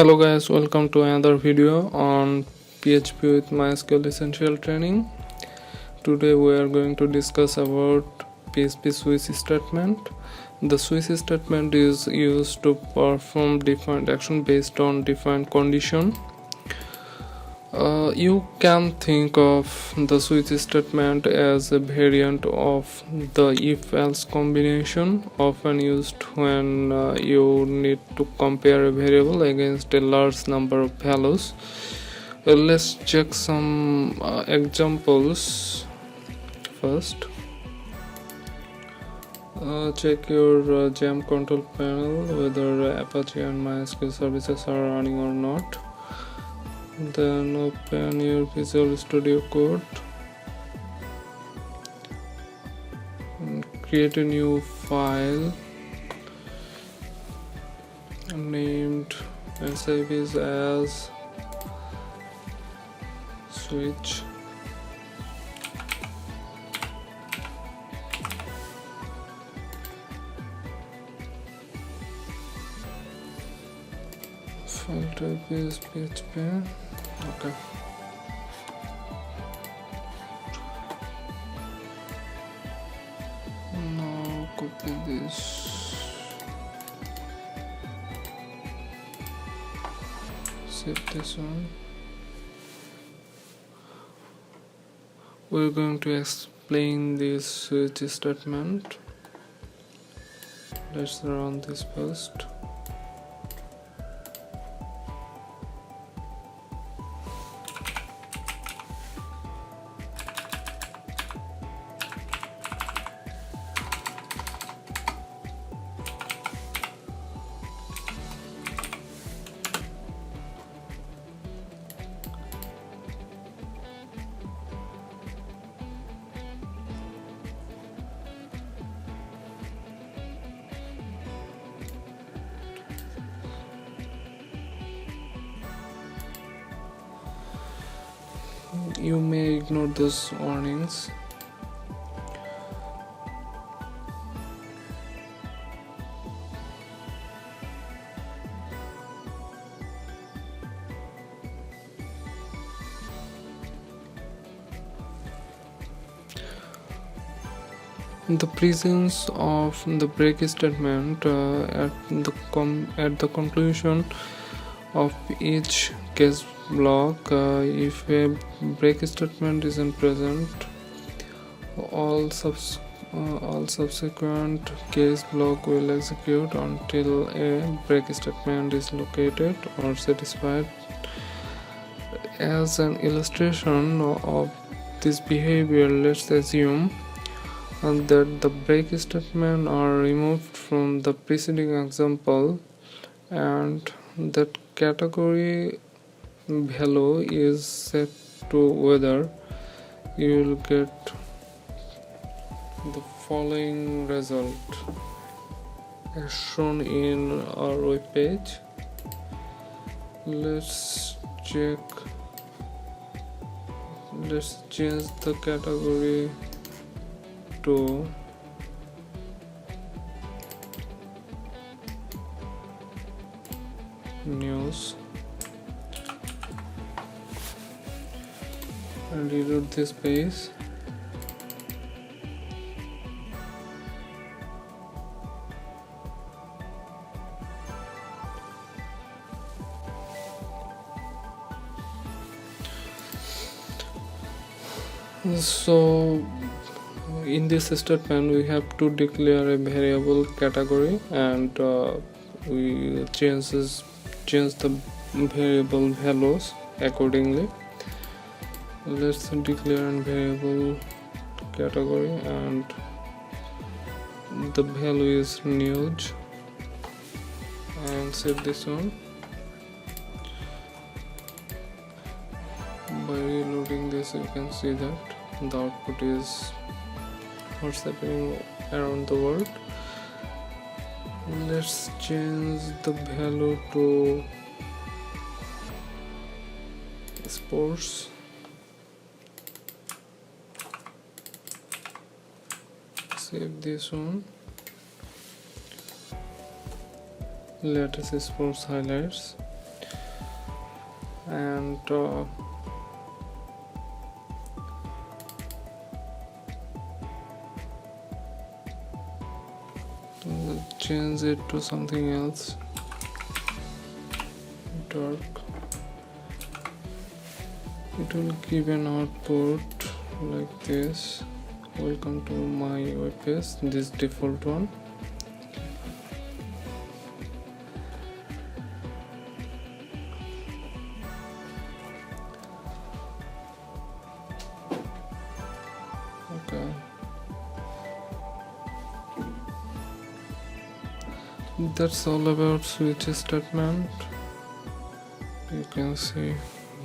Hello guys, welcome to another video on PHP with MySQL essential training. Today we are going to discuss about PHP switch statement. The switch statement is used to perform defined action based on defined condition. You can think of the switch statement as a variant of the if-else combination, often used when you need to compare a variable against a large number of values. Let's check some examples first. Check your gem control panel whether Apache and MySQL services are running or not. Then open your Visual Studio Code and create a new file named and save it as switch. File type is PHP. Okay. Now copy this. Save this one. We're going to explain this switch statement. Let's run this first. You may ignore those warnings. In the presence of the break statement at the conclusion of each case block, if a break statement isn't present, all subsequent case block will execute until a break statement is located or satisfied. As an illustration of this behavior, let's assume that the break statement are removed from the preceding example and that category value is set to whether. You will get the following result as shown in our web page. Let's change the category to news and reload this page. So in this statement we have to declare a variable category and we change the variable values accordingly. Let's declare a variable category and the value is news and save this one. By reloading this you can see that the output is what's happening around the world. Let's change the value to sports. Save this one. Latest sports highlights. and change it to something else, dark. It will give an output like this. Welcome to my web page, this default one. Okay, that's all about switch statement. You can see.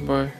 Bye.